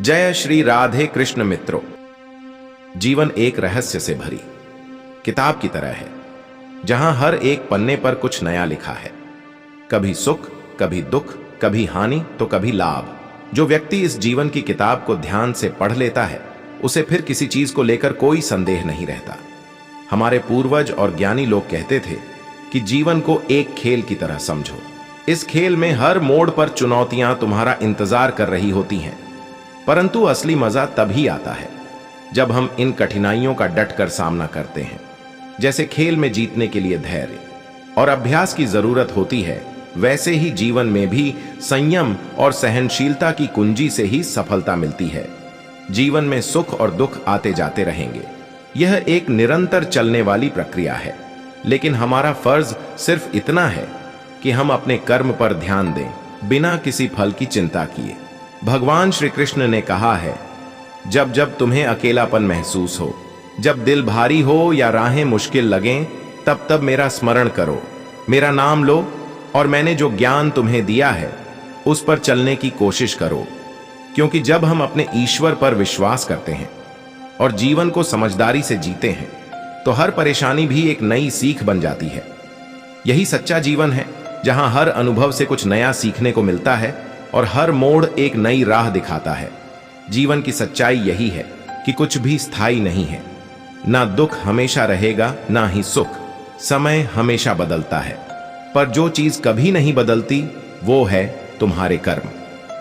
जय श्री राधे कृष्ण मित्रों। जीवन एक रहस्य से भरी किताब की तरह है, जहां हर एक पन्ने पर कुछ नया लिखा है। कभी सुख, कभी दुख, कभी हानि तो कभी लाभ। जो व्यक्ति इस जीवन की किताब को ध्यान से पढ़ लेता है, उसे फिर किसी चीज को लेकर कोई संदेह नहीं रहता। हमारे पूर्वज और ज्ञानी लोग कहते थे कि जीवन को एक खेल की तरह समझो। इस खेल में हर मोड़ पर चुनौतियां तुम्हारा इंतजार कर रही होती हैं, परंतु असली मजा तभी आता है जब हम इन कठिनाइयों का डटकर सामना करते हैं। जैसे खेल में जीतने के लिए धैर्य और अभ्यास की जरूरत होती है, वैसे ही जीवन में भी संयम और सहनशीलता की कुंजी से ही सफलता मिलती है। जीवन में सुख और दुख आते जाते रहेंगे। यह एक निरंतर चलने वाली प्रक्रिया है, लेकिन हमारा फर्ज सिर्फ इतना है कि हम अपने कर्म पर ध्यान दें, बिना किसी फल की चिंता किए। भगवान श्री कृष्ण ने कहा है, जब जब तुम्हें अकेलापन महसूस हो, जब दिल भारी हो या राहें मुश्किल लगें, तब तब मेरा स्मरण करो, मेरा नाम लो और मैंने जो ज्ञान तुम्हें दिया है उस पर चलने की कोशिश करो। क्योंकि जब हम अपने ईश्वर पर विश्वास करते हैं और जीवन को समझदारी से जीते हैं, तो हर परेशानी भी एक नई सीख बन जाती है। यही सच्चा जीवन है, जहां हर अनुभव से कुछ नया सीखने को मिलता है और हर मोड़ एक नई राह दिखाता है। जीवन की सच्चाई यही है कि कुछ भी स्थायी नहीं है। ना दुख हमेशा रहेगा, ना ही सुख। समय हमेशा बदलता है, पर जो चीज कभी नहीं बदलती वो है तुम्हारे कर्म।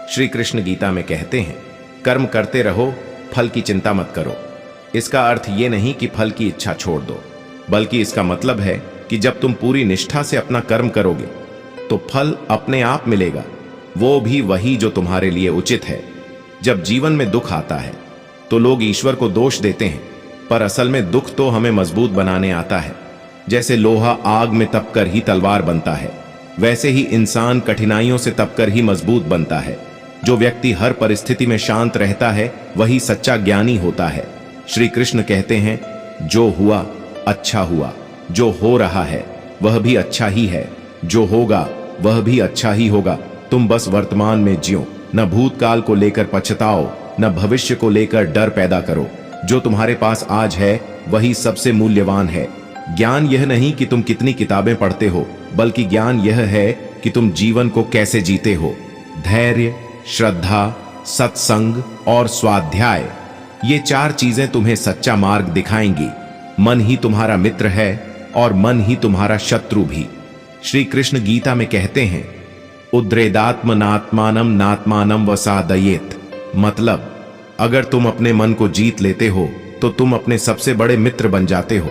श्री कृष्ण गीता में कहते हैं, कर्म करते रहो, फल की चिंता मत करो। इसका अर्थ ये नहीं कि फल की इच्छा छोड़ दो, बल्कि इसका मतलब है कि जब तुम पूरी निष्ठा से अपना कर्म करोगे तो फल अपने आप मिलेगा, वो भी वही जो तुम्हारे लिए उचित है। जब जीवन में दुख आता है तो लोग ईश्वर को दोष देते हैं, पर असल में दुख तो हमें मजबूत बनाने आता है। जैसे लोहा आग में तपकर ही तलवार बनता है, वैसे ही इंसान कठिनाइयों से तपकर ही मजबूत बनता है। जो व्यक्ति हर परिस्थिति में शांत रहता है, वही सच्चा ज्ञानी होता है। श्री कृष्ण कहते हैं, जो हुआ अच्छा हुआ, जो हो रहा है वह भी अच्छा ही है, जो होगा वह भी अच्छा ही होगा। तुम बस वर्तमान में जियो, न भूतकाल को लेकर पछताओ, न भविष्य को लेकर डर पैदा करो। जो तुम्हारे पास आज है वही सबसे मूल्यवान है। ज्ञान यह नहीं कि तुम कितनी किताबें पढ़ते हो, बल्कि ज्ञान यह है कि तुम जीवन को कैसे जीते हो। धैर्य, श्रद्धा, सत्संग और स्वाध्याय, ये चार चीजें तुम्हें सच्चा मार्ग दिखाएंगी। मन ही तुम्हारा मित्र है और मन ही तुम्हारा शत्रु भी। श्री कृष्ण गीता में कहते हैं, उद्रेदात्मनात्मानम नात्मानम वसादयेत। मतलब, अगर तुम अपने मन को जीत लेते हो तो तुम अपने सबसे बड़े मित्र बन जाते हो,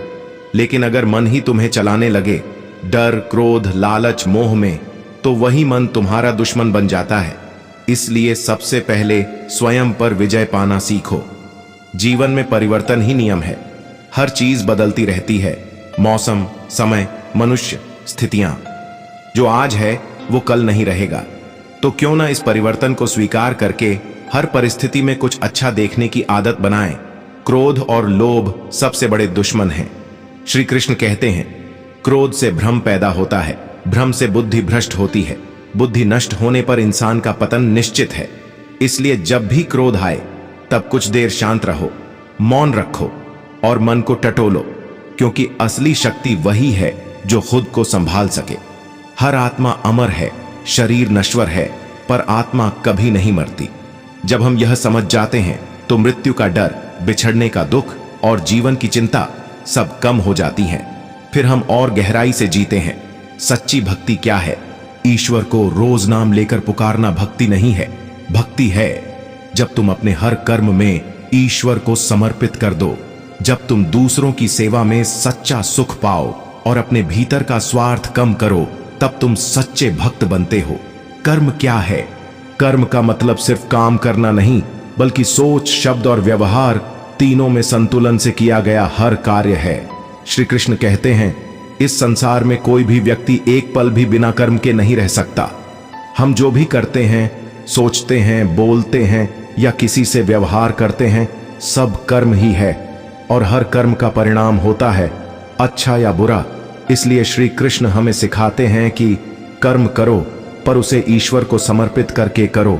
लेकिन अगर मन ही तुम्हें चलाने लगे डर, क्रोध, लालच, मोह में, तो वही मन तुम्हारा दुश्मन बन जाता है। इसलिए सबसे पहले स्वयं पर विजय पाना सीखो। जीवन में परिवर्तन ही नियम है। हर चीज बदलती रहती है, मौसम, समय, मनुष्य, स्थितियां। जो आज है वो कल नहीं रहेगा, तो क्यों ना इस परिवर्तन को स्वीकार करके हर परिस्थिति में कुछ अच्छा देखने की आदत बनाएं। क्रोध और लोभ सबसे बड़े दुश्मन हैं। श्री कृष्ण कहते हैं, क्रोध से भ्रम पैदा होता है, भ्रम से बुद्धि भ्रष्ट होती है, बुद्धि नष्ट होने पर इंसान का पतन निश्चित है। इसलिए जब भी क्रोध आए तब कुछ देर शांत रहो, मौन रखो और मन को टटोलो, क्योंकि असली शक्ति वही है जो खुद को संभाल सके। हर आत्मा अमर है, शरीर नश्वर है, पर आत्मा कभी नहीं मरती। जब हम यह समझ जाते हैं तो मृत्यु का डर, बिछड़ने का दुख और जीवन की चिंता सब कम हो जाती हैं। फिर हम और गहराई से जीते हैं। सच्ची भक्ति क्या है? ईश्वर को रोज नाम लेकर पुकारना भक्ति नहीं है। भक्ति है जब तुम अपने हर कर्म में ईश्वर को समर्पित कर दो, जब तुम दूसरों की सेवा में सच्चा सुख पाओ और अपने भीतर का स्वार्थ कम करो, तब तुम सच्चे भक्त बनते हो। कर्म क्या है? कर्म का मतलब सिर्फ काम करना नहीं, बल्कि सोच, शब्द और व्यवहार तीनों में संतुलन से किया गया हर कार्य है। श्री कृष्ण कहते हैं, इस संसार में कोई भी व्यक्ति एक पल भी बिना कर्म के नहीं रह सकता। हम जो भी करते हैं, सोचते हैं, बोलते हैं या किसी से व्यवहार करते हैं, सब कर्म ही है और हर कर्म का परिणाम होता है, अच्छा या बुरा। इसलिए श्री कृष्ण हमें सिखाते हैं कि कर्म करो, पर उसे ईश्वर को समर्पित करके करो,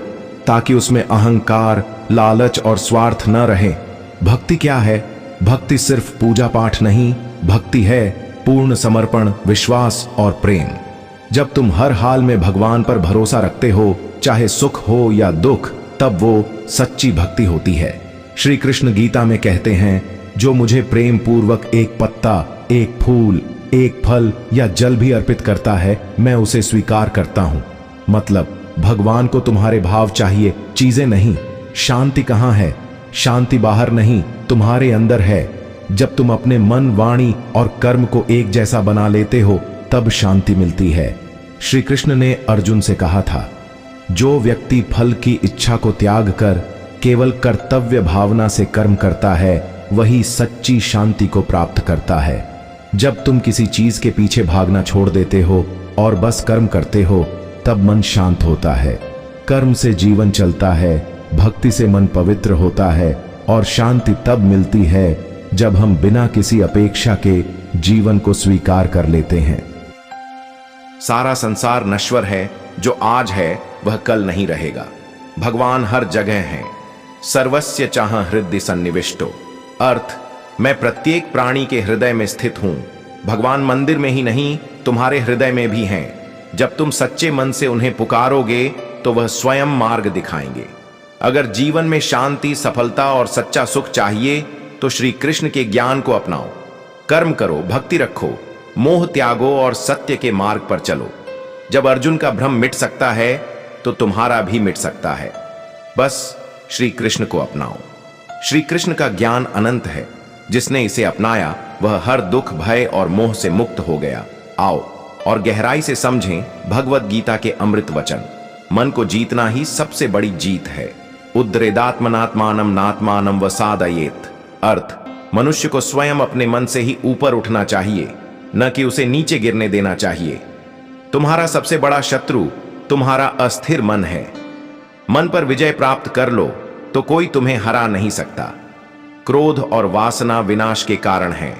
ताकि उसमें अहंकार, लालच और स्वार्थ न रहे। भक्ति क्या है? भक्ति सिर्फ पूजा पाठ नहीं, भक्ति है पूर्ण समर्पण, विश्वास और प्रेम। जब तुम हर हाल में भगवान पर भरोसा रखते हो, चाहे सुख हो या दुख, तब वो सच्ची भक्ति होती है। श्री कृष्ण गीता में कहते हैं, जो मुझे प्रेम पूर्वक एक पत्ता, एक फूल, एक फल या जल भी अर्पित करता है, मैं उसे स्वीकार करता हूं। मतलब भगवान को तुम्हारे भाव चाहिए, चीजें नहीं। शांति कहां है? शांति बाहर नहीं, तुम्हारे अंदर है। जब तुम अपने मन, वाणी और कर्म को एक जैसा बना लेते हो, तब शांति मिलती है। श्री कृष्ण ने अर्जुन से कहा था, जो व्यक्ति फल की इच्छा को त्याग कर केवल कर्तव्य भावना से कर्म करता है, वही सच्ची शांति को प्राप्त करता है। जब तुम किसी चीज के पीछे भागना छोड़ देते हो और बस कर्म करते हो, तब मन शांत होता है। कर्म से जीवन चलता है, भक्ति से मन पवित्र होता है, और शांति तब मिलती है जब हम बिना किसी अपेक्षा के जीवन को स्वीकार कर लेते हैं। सारा संसार नश्वर है, जो आज है वह कल नहीं रहेगा। भगवान हर जगह हैं, सर्वस्य चाह हृदय सन्निविष्टो। अर्थ, मैं प्रत्येक प्राणी के हृदय में स्थित हूं। भगवान मंदिर में ही नहीं, तुम्हारे हृदय में भी हैं। जब तुम सच्चे मन से उन्हें पुकारोगे तो वह स्वयं मार्ग दिखाएंगे। अगर जीवन में शांति, सफलता और सच्चा सुख चाहिए तो श्री कृष्ण के ज्ञान को अपनाओ। कर्म करो, भक्ति रखो, मोह त्यागो और सत्य के मार्ग पर चलो। जब अर्जुन का भ्रम मिट सकता है तो तुम्हारा भी मिट सकता है। बस श्री कृष्ण को अपनाओ। श्री कृष्ण का ज्ञान अनंत है। जिसने इसे अपनाया वह हर दुख, भय और मोह से मुक्त हो गया। आओ और गहराई से समझें भगवत गीता के अमृत वचन। मन को जीतना ही सबसे बड़ी जीत है। उद्रेदात्मनात्मानम नात्मानम वसादयेत। अर्थ, मनुष्य को स्वयं अपने मन से ही ऊपर उठना चाहिए, न कि उसे नीचे गिरने देना चाहिए। तुम्हारा सबसे बड़ा शत्रु तुम्हारा अस्थिर मन है। मन पर विजय प्राप्त कर लो तो कोई तुम्हें हरा नहीं सकता। क्रोध और वासना विनाश के कारण हैं।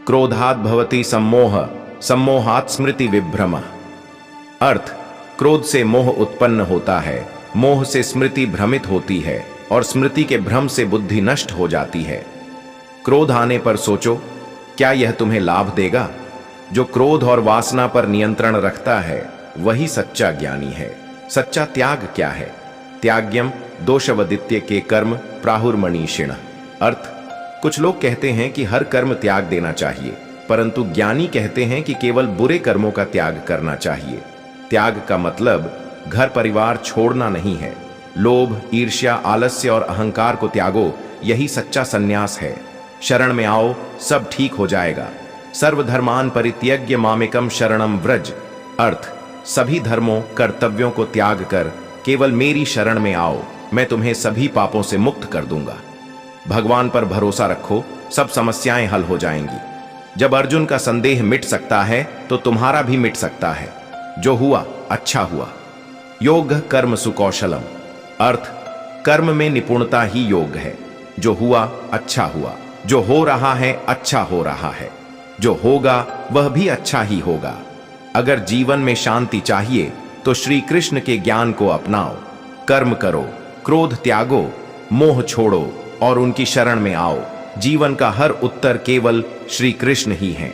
क्रोधात् भवति सम्मोह, सम्मोहात् स्मृति विभ्रमः। अर्थ, क्रोध से मोह उत्पन्न होता है, मोह से स्मृति भ्रमित होती है और स्मृति के भ्रम से बुद्धि नष्ट हो जाती है। क्रोध आने पर सोचो, क्या यह तुम्हें लाभ देगा? जो क्रोध और वासना पर नियंत्रण रखता है वही सच्चा ज्ञानी है। सच्चा त्याग क्या है? त्याग्यम दोषवदित्य के कर्म प्राहुर्मणिषिण। अर्थ, कुछ लोग कहते हैं कि हर कर्म त्याग देना चाहिए, परंतु ज्ञानी कहते हैं कि केवल बुरे कर्मों का त्याग करना चाहिए। त्याग का मतलब घर परिवार छोड़ना नहीं है। लोभ, ईर्ष्या, आलस्य और अहंकार को त्यागो, यही सच्चा सन्यास है। शरण में आओ, सब ठीक हो जाएगा। सर्वधर्मान परित्यज्य मामेकम शरणम व्रज। अर्थ, सभी धर्मों, कर्तव्यों को त्याग कर केवल मेरी शरण में आओ, मैं तुम्हें सभी पापों से मुक्त कर दूंगा। भगवान पर भरोसा रखो, सब समस्याएं हल हो जाएंगी। जब अर्जुन का संदेह मिट सकता है तो तुम्हारा भी मिट सकता है। जो हुआ अच्छा हुआ। योग कर्म सुकौशलम। अर्थ, कर्म में निपुणता ही योग है। जो हुआ अच्छा हुआ। जो हो रहा है अच्छा हो रहा है। जो होगा वह भी अच्छा ही होगा। अगर जीवन में शांति चाहिए तो श्री कृष्ण के ज्ञान को अपनाओ। कर्म करो, क्रोध त्यागो, मोह छोड़ो और उनकी शरण में आओ। जीवन का हर उत्तर केवल श्री कृष्ण ही है।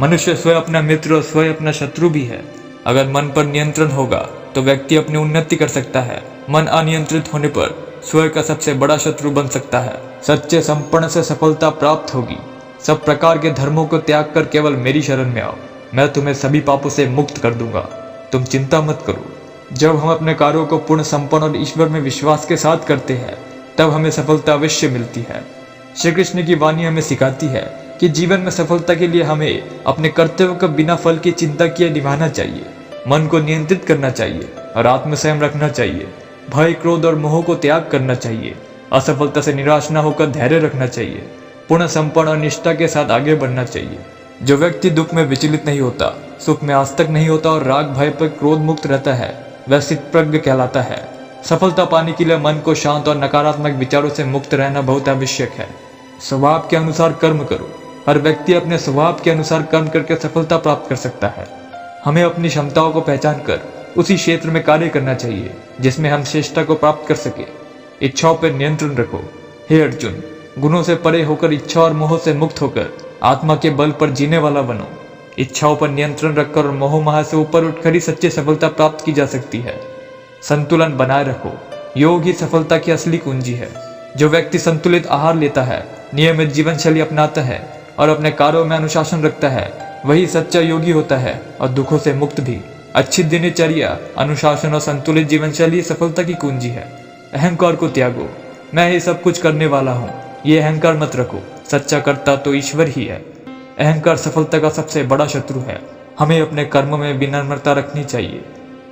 मनुष्य स्वयं अपना मित्र और स्वयं अपना शत्रु भी है। अगर मन पर नियंत्रण होगा तो व्यक्ति अपनी उन्नति कर सकता है। मन अनियंत्रित होने पर स्वयं का सबसे बड़ा शत्रु बन सकता है। सच्चे संपन्न से सफलता प्राप्त होगी। सब प्रकार के धर्मों को त्याग कर केवल मेरी शरण में आओ, मैं तुम्हें सभी पापों से मुक्त कर दूंगा। तुम चिंता मत करो। जब हम अपने कार्यों को पूर्ण संपन्न और ईश्वर में विश्वास के साथ करते हैं, तब हमें सफलता अवश्य मिलती है। श्री कृष्ण की वाणी हमें सिखाती है कि जीवन में सफलता के लिए हमें अपने कर्तव्यों का बिना फल की चिंता किए निभाना चाहिए। मन को नियंत्रित करना चाहिए और आत्मसंयम रखना चाहिए। भय, क्रोध और मोह को त्याग करना चाहिए। असफलता से निराश न होकर धैर्य रखना चाहिए। पूर्ण संपन्न और निष्ठा के साथ आगे बढ़ना चाहिए। जो व्यक्ति दुख में विचलित नहीं होता, सुख में आज तक नहीं होता और राग भय पर क्रोध मुक्त रहता है, वह स्थितप्रज्ञ कहलाता है। सफलता पाने के लिए मन को शांत और नकारात्मक विचारों से मुक्त रहना बहुत आवश्यक है। स्वभाव के अनुसार कर्म करो। हर व्यक्ति अपने स्वभाव के अनुसार कर्म करके सफलता प्राप्त कर सकता है। हमें अपनी क्षमताओं को पहचान कर उसी क्षेत्र में कार्य करना चाहिए जिसमें हम श्रेष्ठता को प्राप्त कर सके। इच्छाओं पर नियंत्रण रखो। हे अर्जुन, गुणों से परे होकर इच्छा और मोह से मुक्त होकर आत्मा के बल पर जीने वाला बनो। इच्छाओं पर नियंत्रण रखकर और मोह माया से ऊपर उठकर ही सच्ची सफलता प्राप्त की जा सकती है। संतुलन बनाए रखो। योग ही सफलता की असली कुंजी है। जो व्यक्ति संतुलित आहार लेता है, नियमित जीवन शैली अपनाता है और अपने कार्यों में अनुशासन रखता है, वही सच्चा योगी होता है और दुखों से मुक्त भी। अच्छी दिनचर्या, अनुशासन और संतुलित जीवन शैली सफलता की कुंजी है। अहंकार को त्यागो। मैं ही सब कुछ करने वाला हूँ, ये अहंकार मत रखो। सच्चा कर्ता तो ईश्वर ही है। अहंकार सफलता का सबसे बड़ा शत्रु है। हमें अपने कर्मों में विनम्रता रखनी चाहिए।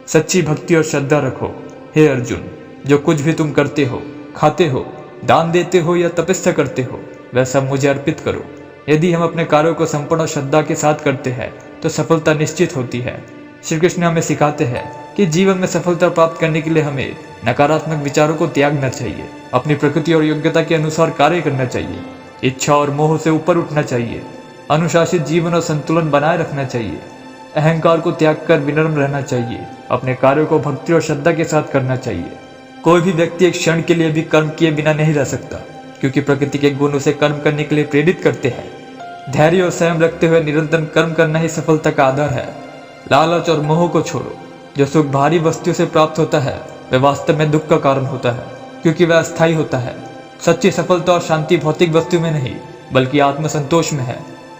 सच्ची भक्ति और श्रद्धा रखो। हे अर्जुन, जो कुछ भी तुम करते हो, खाते हो, दान देते हो या तपस्या करते हो, वह सब मुझे अर्पित करो। यदि हम अपने कार्यों को संपूर्ण श्रद्धा के साथ करते हैं तो सफलता निश्चित होती है। श्री कृष्ण हमें सिखाते हैं कि जीवन में सफलता प्राप्त करने के लिए हमें नकारात्मक विचारों को त्यागना चाहिए, अपनी प्रकृति और योग्यता के अनुसार कार्य करना चाहिए, इच्छा और मोह से ऊपर उठना चाहिए, अनुशासित जीवन और संतुलन बनाए रखना चाहिए, अहंकार को त्याग कर विनम्र रहना चाहिए, अपने कार्यों को भक्ति और श्रद्धा के साथ करना चाहिए। कोई भी व्यक्ति एक क्षण के लिए भी कर्म किए बिना नहीं रह सकता, क्योंकि प्रकृति के गुण उसे कर्म करने के लिए प्रेरित करते हैं। धैर्य और संयम रखते हुए निरंतर कर्म करना ही सफलता का आधार है। लालच और मोह को छोड़ो। जो सुख भारी वस्तुओं से प्राप्त होता है वह वास्तव में दुख का कारण होता है, क्योंकि वह अस्थायी होता है। सच्ची सफलता और शांति भौतिक वस्तु में नहीं बल्कि आत्मसंतोष में है।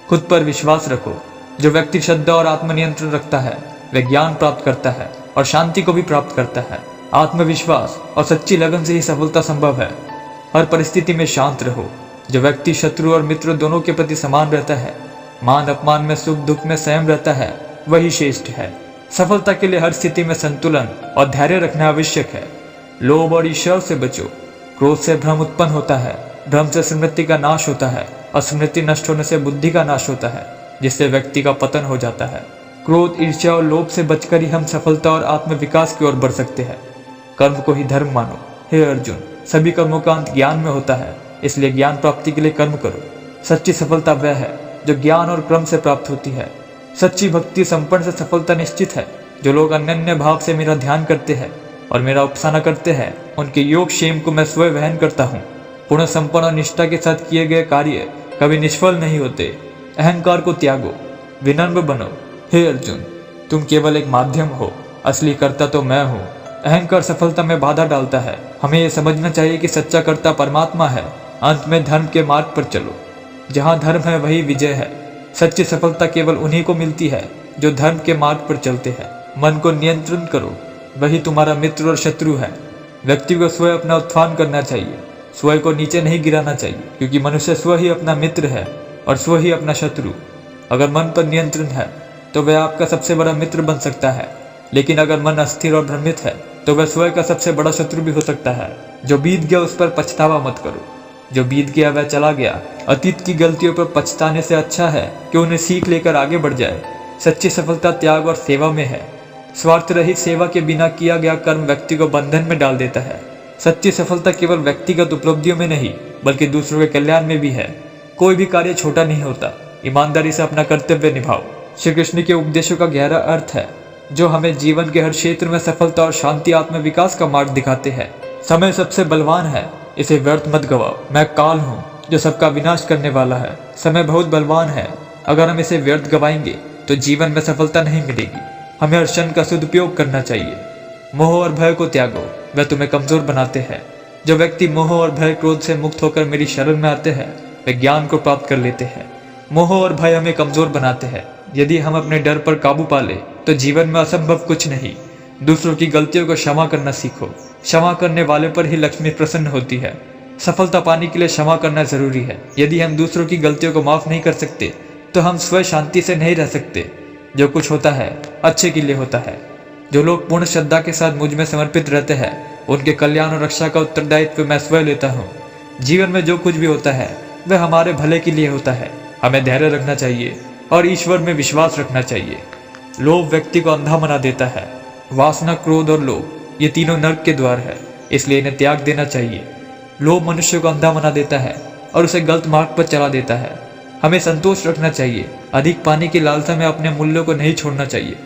खुद पर विश्वास रखो। जो व्यक्ति श्रद्धा और आत्मनियंत्रण रखता है वह ज्ञान प्राप्त करता है और शांति को भी प्राप्त करता है। आत्मविश्वास और सच्ची लगन से ही सफलता संभव है। हर परिस्थिति में शांत रहो। जो व्यक्ति शत्रु और मित्र दोनों के प्रति समान रहता है, मान अपमान में, सुख दुख में संयम रहता है, वही श्रेष्ठ है। सफलता के लिए हर स्थिति में संतुलन और धैर्य रखना आवश्यक है। लोभ और ईर्ष्या से बचो। क्रोध से भ्रम उत्पन्न होता है, भ्रम से स्मृति का नाश होता है और स्मृति नष्ट होने से बुद्धि का नाश होता है, जिससे व्यक्ति का पतन हो जाता है। क्रोध, ईर्ष्या और लोभ से बचकर ही हम सफलता और आत्मविकास की ओर बढ़ सकते हैं। कर्म को ही धर्म मानो। हे अर्जुन, सभी कर्मों का अंत ज्ञान में होता है, इसलिए ज्ञान प्राप्ति के लिए कर्म करो। सच्ची सफलता वह है जो ज्ञान और क्रम से प्राप्त होती है। सच्ची भक्ति संपन्न से सफलता निश्चित है। जो लोग अनन्य भाव से मेरा ध्यान करते हैं और मेरा उपासना करते हैं, उनके योग क्षेम को मैं स्वयं वहन करता हूँ। पूर्ण संपन्न और निष्ठा के साथ किए गए कार्य कभी निष्फल नहीं होते। अहंकार को त्यागो, विनम्र बनो। हे अर्जुन, तुम केवल एक माध्यम हो, असली कर्ता तो मैं हूँ। अहंकार सफलता में बाधा डालता है। हमें यह समझना चाहिए कि सच्चा कर्ता परमात्मा है। अंत में धर्म के मार्ग पर चलो। जहाँ धर्म है वही विजय है। सच्ची सफलता केवल उन्हीं को मिलती है जो धर्म के मार्ग पर चलते हैं। मन को नियंत्रण करो, वही तुम्हारा मित्र और शत्रु है। व्यक्ति को स्वयं अपना उत्थान करना चाहिए, स्वयं को नीचे नहीं गिराना चाहिए, क्योंकि मनुष्य स्व ही अपना मित्र है और स्व ही अपना शत्रु। अगर मन पर नियंत्रण है तो वह आपका सबसे बड़ा मित्र बन सकता है, लेकिन अगर मन अस्थिर और भ्रमित है तो वह स्वयं का सबसे बड़ा शत्रु भी हो सकता है। जो बीत गया उस पर पछतावा मत करो। जो बीत गया वह चला गया। अतीत की गलतियों पर पछताने से अच्छा है कि उन्हें सीख लेकर आगे बढ़ जाए। सच्ची सफलता त्याग और सेवा में है। स्वार्थ रहित सेवा के बिना किया गया कर्म व्यक्ति को बंधन में डाल देता है। सच्ची सफलता केवल व्यक्तिगत उपलब्धियों में नहीं बल्कि दूसरों के कल्याण में भी है। कोई भी कार्य छोटा नहीं होता। ईमानदारी से अपना कर्तव्य निभाओ। श्री कृष्ण के उपदेशों का गहरा अर्थ है जो हमें जीवन के हर क्षेत्र में सफलता और शांति, आत्मविकास का मार्ग दिखाते हैं। समय सबसे बलवान है, इसे व्यर्थ मत गवाओ। मैं काल हूँ जो सबका विनाश करने वाला है। समय बहुत बलवान है, अगर हम इसे व्यर्थ गवाएंगे तो जीवन में सफलता नहीं मिलेगी। हमें हर क्षण का सदुपयोग करना चाहिए। मोह और भय को त्यागो, वह तुम्हें कमजोर बनाते हैं। जो व्यक्ति मोह और भय, क्रोध से मुक्त होकर मेरी शरण में आते हैं वे ज्ञान को प्राप्त कर लेते हैं। मोह और भय हमें कमजोर बनाते हैं। यदि हम अपने डर पर काबू पा ले तो जीवन में असंभव कुछ नहीं। दूसरों की गलतियों को क्षमा करना सीखो। क्षमा करने वाले पर ही लक्ष्मी प्रसन्न होती है। सफलता पाने के लिए क्षमा करना जरूरी है। यदि हम दूसरों की गलतियों को माफ नहीं कर सकते तो हम स्वयं शांति से नहीं रह सकते। जो कुछ होता है अच्छे के लिए होता है। जो लोग पूर्ण श्रद्धा के साथ मुझ में समर्पित रहते हैं उनके कल्याण और रक्षा का उत्तरदायित्व मैं स्वयं लेता हूँ। जीवन में जो कुछ भी होता है वह हमारे भले के लिए होता है। हमें धैर्य रखना चाहिए और ईश्वर में विश्वास रखना चाहिए। लोभ व्यक्ति को अंधा बना देता है। वासना, क्रोध और लोभ ये तीनों नरक के द्वार है, इसलिए इन्हें त्याग देना चाहिए। लोभ मनुष्य को अंधा बना देता है और उसे गलत मार्ग पर चला देता है। हमें संतोष रखना चाहिए। अधिक पाने की लालसा में अपने मूल्यों को नहीं छोड़ना चाहिए।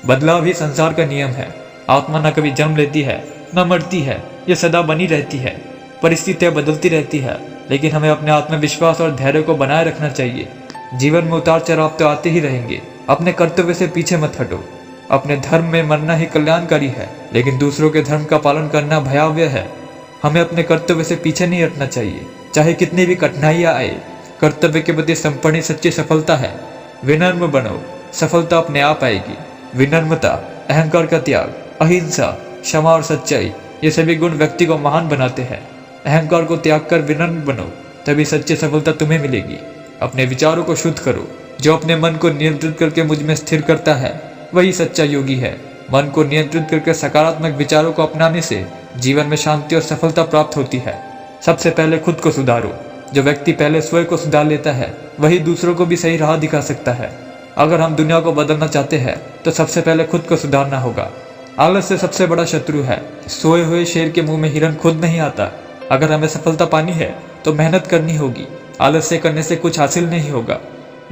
बदलाव ही संसार का नियम है। आत्मा न कभी जन्म लेती है न मरती है, यह सदा बनी रहती है। परिस्थितियां बदलती रहती है, लेकिन हमें अपने आत्मविश्वास और धैर्य को बनाए रखना चाहिए। जीवन में उतार चढ़ाव तो आते ही रहेंगे। अपने कर्तव्य से पीछे मत हटो। अपने धर्म में मरना ही कल्याणकारी है, लेकिन दूसरों के धर्म का पालन करना भयावह है। हमें अपने कर्तव्य से पीछे नहीं हटना चाहिए, चाहे कितनी भी कठिनाइयां आए। कर्तव्य के प्रति समर्पण ही सच्ची सफलता है। विनम्र बनो, सफलता अपने आप आएगी। विनम्रता, अहंकार का त्याग, अहिंसा, क्षमा और सच्चाई, ये सभी गुण व्यक्ति को महान बनाते हैं। अहंकार को त्याग कर विनम्र बनो, तभी सच्ची सफलता तुम्हें मिलेगी। अपने विचारों को शुद्ध करो। जो अपने मन को नियंत्रित करके मुझ में स्थिर करता है, वही सच्चा योगी है। मन को नियंत्रित करके सकारात्मक विचारों को अपनाने से जीवन में शांति और सफलता प्राप्त होती है। सबसे पहले खुद को सुधारो। जो व्यक्ति पहले स्वयं को सुधार लेता है, वही दूसरों को भी सही राह दिखा सकता है। अगर हम दुनिया को बदलना चाहते हैं, तो सबसे पहले खुद को सुधारना होगा। आलस से सबसे बड़ा शत्रु है। सोए हुए शेर के मुंह में हिरन खुद नहीं आता। अगर हमें सफलता पानी है, तो मेहनत करनी होगी। आलस्य करने से कुछ हासिल नहीं होगा।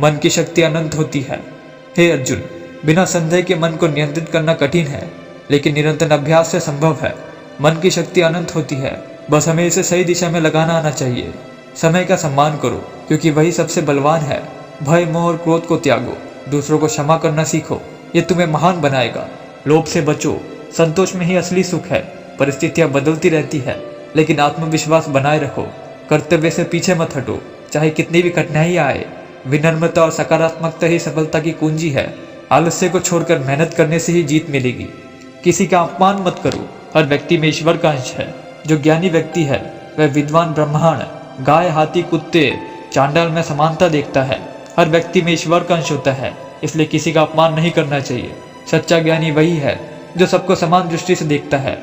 मन की शक्ति अनंत होती है। हे अर्जुन, बिना संदेह के मन को नियंत्रित करना कठिन है, लेकिन निरंतर अभ्यास से संभव है। मन की शक्ति अनंत होती है, बस हमें इसे सही दिशा में लगाना आना चाहिए। समय का सम्मान करो, क्योंकि वही सबसे बलवान है। भय, मोह और क्रोध को त्यागो। दूसरों को क्षमा करना सीखो, ये तुम्हें महान बनाएगा। लोभ से बचो, संतोष में ही असली सुख है। परिस्थितियां बदलती रहती है, लेकिन आत्मविश्वास बनाए रखो। कर्तव्य से पीछे मत हटो, चाहे कितनी भी कठिनाइयां आए। विनम्रता और सकारात्मकता ही सफलता की कुंजी है। आलस्य को छोड़कर मेहनत करने से ही जीत मिलेगी। किसी का अपमान मत करो। हर व्यक्ति में ईश्वर का अंश है। जो ज्ञानी व्यक्ति है, वह विद्वान ब्राह्मण, गाय, हाथी, कुत्ते, चांडाल में समानता देखता है। हर व्यक्ति में ईश्वर का अंश होता है, इसलिए किसी का अपमान नहीं करना चाहिए। सच्चा ज्ञानी वही है जो सबको समान दृष्टि से देखता है।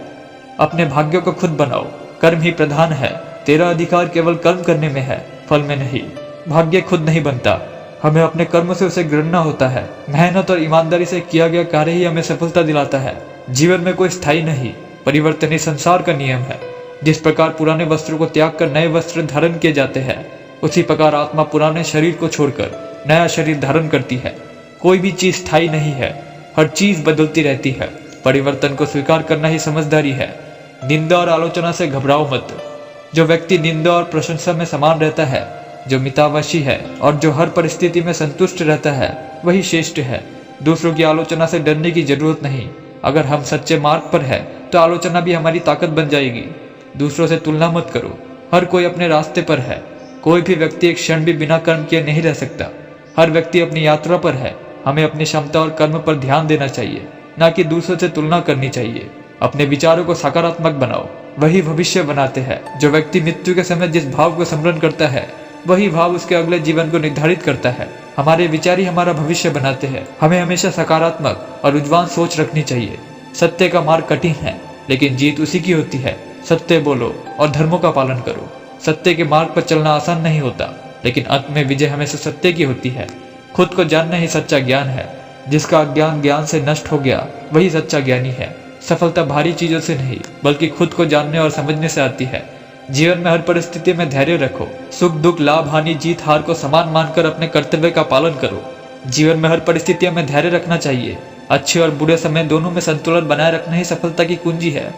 अपने भाग्य को खुद बनाओ। कर्म ही प्रधान है। तेरा अधिकार केवल कर्म करने में है, फल में नहीं। भाग्य खुद नहीं बनता, हमें अपने कर्म से उसे गिरना होता है। मेहनत और ईमानदारी से किया गया कार्य ही हमें सफलता दिलाता है। जीवन में कोई स्थायी नहीं, परिवर्तन ही संसार का नियम है। जिस प्रकार पुराने वस्त्रों को त्याग कर नए वस्त्र धारण किए जाते हैं, उसी प्रकार आत्मा पुराने शरीर को छोड़कर नया शरीर धारण करती है। कोई भी चीज स्थायी नहीं है, हर चीज बदलती रहती है। परिवर्तन को स्वीकार करना ही समझदारी है। निंदा और आलोचना से घबराओ मत। जो व्यक्ति निंदा और प्रशंसा में समान रहता है, जो मितावशी है और जो हर परिस्थिति में संतुष्ट रहता है, वही श्रेष्ठ है। दूसरों की आलोचना से डरने की जरूरत नहीं। अगर हम सच्चे मार्ग पर है, तो आलोचना भी हमारी ताकत बन जाएगी। दूसरों से तुलना मत करो। हर कोई अपने रास्ते पर है। कोई भी व्यक्ति एक क्षण भी बिना कर्म किए नहीं रह सकता। हर व्यक्ति अपनी यात्रा पर है। हमें अपनी क्षमता और कर्म पर ध्यान देना चाहिए, न कि दूसरों से तुलना करनी चाहिए। अपने विचारों को सकारात्मक बनाओ, वही भविष्य बनाते हैं। जो व्यक्ति मृत्यु के समय जिस भाव को स्मरण करता है, वही भाव उसके अगले जीवन को निर्धारित करता है। हमारे विचार ही हमारा भविष्य बनाते हैं। हमें हमेशा सकारात्मक और उज्ज्वल सोच रखनी चाहिए। सत्य का मार्ग कठिन है, लेकिन जीत उसी की होती है। सत्य बोलो और धर्मों का पालन करो। सत्य के मार्ग पर चलना आसान नहीं होता, लेकिन अंत में विजय हमेशा सत्य की होती है। खुद को जानना ही सच्चा ज्ञान है। जिसका अज्ञान ज्ञान से नष्ट हो गया, वही सच्चा ज्ञानी है। सफलता भारी चीजों से नहीं, बल्कि खुद को जानने और समझने से आती है। जीवन में हर परिस्थिति में धैर्य रखो। सुख दुख, लाभ हानि, जीत हार को समान मानकर अपने कर्तव्य का पालन करो। जीवन में हर परिस्थितियों में धैर्य रखना चाहिए। अच्छे और बुरे समय दोनों में संतुलन बनाए रखना ही सफलता की कुंजी है।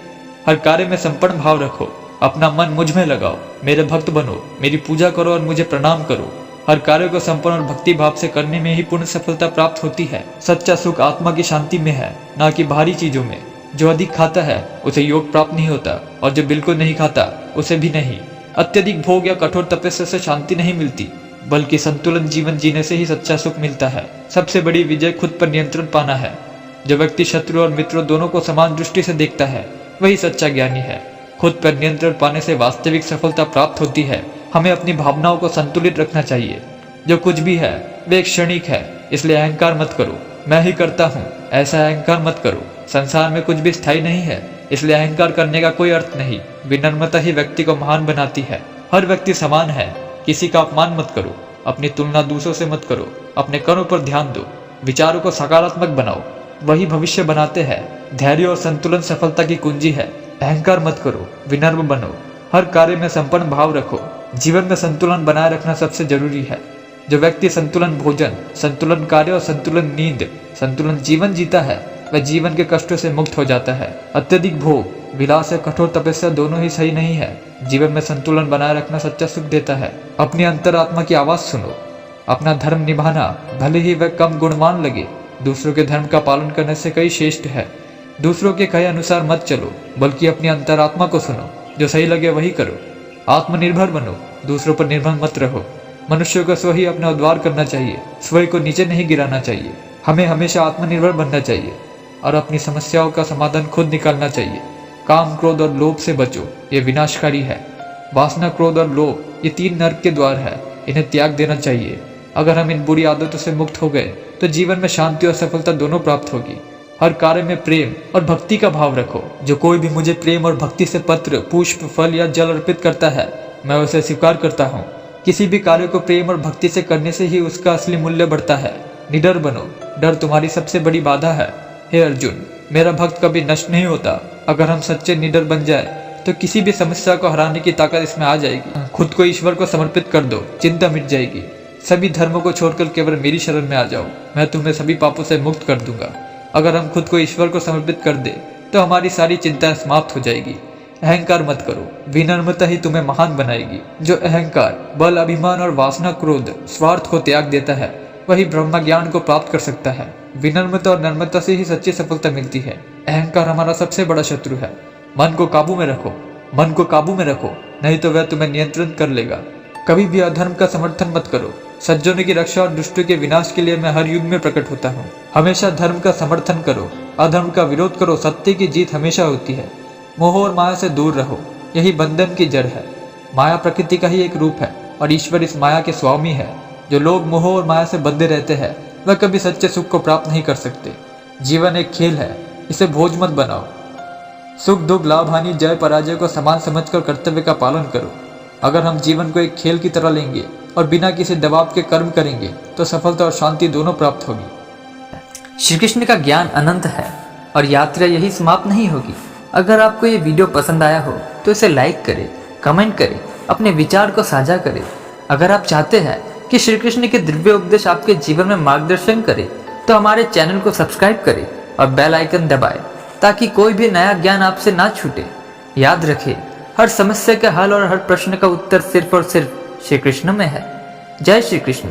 हर कार्य में संपूर्ण भाव रखो। अपना मन मुझ में लगाओ। मेरे भक्त बनो, मेरी पूजा करो और मुझे प्रणाम करो। हर कार्य को संपूर्ण और भक्ति भाव से करने में ही पूर्ण सफलता प्राप्त होती है। सच्चा सुख आत्मा की शांति में है, न कि भारी चीजों में। जो अधिक खाता है, उसे योग प्राप्त नहीं होता, और जो बिल्कुल नहीं खाता, उसे भी नहीं। अत्यधिक भोग या कठोर तपस्या से शांति नहीं मिलती, बल्कि संतुलन जीवन जीने से ही सच्चा सुख मिलता है। सबसे बड़ी विजय खुद पर नियंत्रण पाना है। जो व्यक्ति शत्रु और मित्रों दोनों को समान दृष्टि से देखता है, वही सच्चा ज्ञानी है। खुद पर नियंत्रण पाने से वास्तविक सफलता प्राप्त होती है। हमें अपनी भावनाओं को संतुलित रखना चाहिए। जो कुछ भी है, वे क्षणिक है, इसलिए अहंकार मत करो। मैं ही करता हूँ, ऐसा अहंकार मत करो। संसार में कुछ भी स्थायी नहीं है, इसलिए अहंकार करने का कोई अर्थ नहीं। विनम्रता ही व्यक्ति को महान बनाती है। हर व्यक्ति समान है, किसी का अपमान मत करो। अपनी तुलना दूसरों से मत करो। अपने कर्मों पर ध्यान दो। विचारों को सकारात्मक बनाओ, वही भविष्य बनाते हैं। धैर्य और संतुलन सफलता की कुंजी है। अहंकार मत करो, विनम्र बनो। हर कार्य में संपन्न भाव रखो। जीवन में संतुलन बनाए रखना सबसे जरूरी है। जो व्यक्ति संतुलन भोजन, संतुलन कार्य और संतुलन नींद, संतुलन जीवन जीता है, वह जीवन के कष्टों से मुक्त हो जाता है। अत्यधिक भोग, विलास या कठोर तपस्या दोनों ही सही नहीं है। जीवन में संतुलन बनाए रखना सच्चा सुख देता है। अपनी अंतरात्मा की आवाज सुनो। अपना धर्म निभाना भले ही वह कम गुणवान लगे, दूसरों के धर्म का पालन करने से कई श्रेष्ठ है। दूसरों के कहे अनुसार मत चलो, बल्कि अपनी अंतरात्मा को सुनो। जो सही लगे वही करो। आत्मनिर्भर बनो, दूसरों पर निर्भर मत रहो। मनुष्य को स्व ही अपना उद्धार करना चाहिए, स्व को नीचे नहीं गिराना चाहिए। हमें हमेशा आत्मनिर्भर बनना चाहिए और अपनी समस्याओं का समाधान खुद निकालना चाहिए। काम, क्रोध और लोभ से बचो, ये विनाशकारी है। वासना, क्रोध और लोभ ये 3 नरक के द्वार है, इन्हें त्याग देना चाहिए। अगर हम इन बुरी आदतों से मुक्त हो गए तो जीवन में शांति और सफलता दोनों प्राप्त होगी। हर कार्य में प्रेम और भक्ति का भाव रखो। जो कोई भी मुझे प्रेम और भक्ति से पत्र, पुष्प, फल या जल अर्पित करता है, मैं उसे स्वीकार करता हूँ। किसी भी कार्य को प्रेम और भक्ति से करने से ही उसका असली मूल्य बढ़ता है। निडर बनो, डर तुम्हारी सबसे बड़ी बाधा है। हे अर्जुन, मेरा भक्त कभी नष्ट नहीं होता। अगर हम सच्चे निडर बन जाए तो किसी भी समस्या को हराने की ताकत इसमें आ जाएगी। खुद को ईश्वर को समर्पित कर दो, चिंता मिट जाएगी। सभी धर्मों को छोड़कर केवल मेरी शरण में आ जाओ, मैं तुम्हें सभी पापों से मुक्त कर दूंगा। अगर हम खुद को ईश्वर को समर्पित कर दे तो हमारी सारी चिंताएं समाप्त हो जाएगी। अहंकार मत करो, विनम्रता ही तुम्हें महान बनाएगी। जो अहंकार, बल, अभिमान और वासना, क्रोध, स्वार्थ को त्याग देता है, वही ब्रह्म ज्ञान को प्राप्त कर सकता है। विनम्रता और नम्रता से ही सच्ची सफलता मिलती है। अहंकार हमारा सबसे बड़ा शत्रु है। मन को काबू में रखो, मन को काबू में रखो, नहीं तो वह तुम्हें नियंत्रित कर लेगा। कभी भी अधर्म का समर्थन मत करो। सज्जनों की रक्षा और दुष्टों के विनाश के लिए मैं हर युग में प्रकट होता हूँ। हमेशा धर्म का समर्थन करो, अधर्म का विरोध करो। सत्य की जीत हमेशा होती है। मोह और माया से दूर रहो, यही बंधन की जड़ है। माया प्रकृति का ही एक रूप है और ईश्वर इस माया के स्वामी है। जो लोग मोह और माया से बंधे रहते हैं वह कभी सच्चे सुख को प्राप्त नहीं कर सकते। जीवन एक खेल है, इसे भोज मत बनाओ। सुख, दुख, लाभ, हानि, जय, पराजय को समान समझकर कर्तव्य का पालन करो। अगर हम जीवन को एक खेल की तरह लेंगे और बिना किसी दबाव के कर्म करेंगे तो सफलता और शांति दोनों प्राप्त होगी। श्री कृष्ण का ज्ञान अनंत है और यात्रा यही समाप्त नहीं होगी। अगर आपको ये वीडियो पसंद आया हो तो इसे लाइक करें, कमेंट करें, अपने विचार को साझा करें। अगर आप चाहते हैं कि श्री कृष्ण के दिव्य उपदेश आपके जीवन में मार्गदर्शन करे तो हमारे चैनल को सब्सक्राइब करें और बेल आइकन दबाएं ताकि कोई भी नया ज्ञान आपसे ना छूटे। याद रखें, हर समस्या का हल और हर प्रश्न का उत्तर सिर्फ और सिर्फ श्री कृष्ण में है। जय श्री कृष्ण।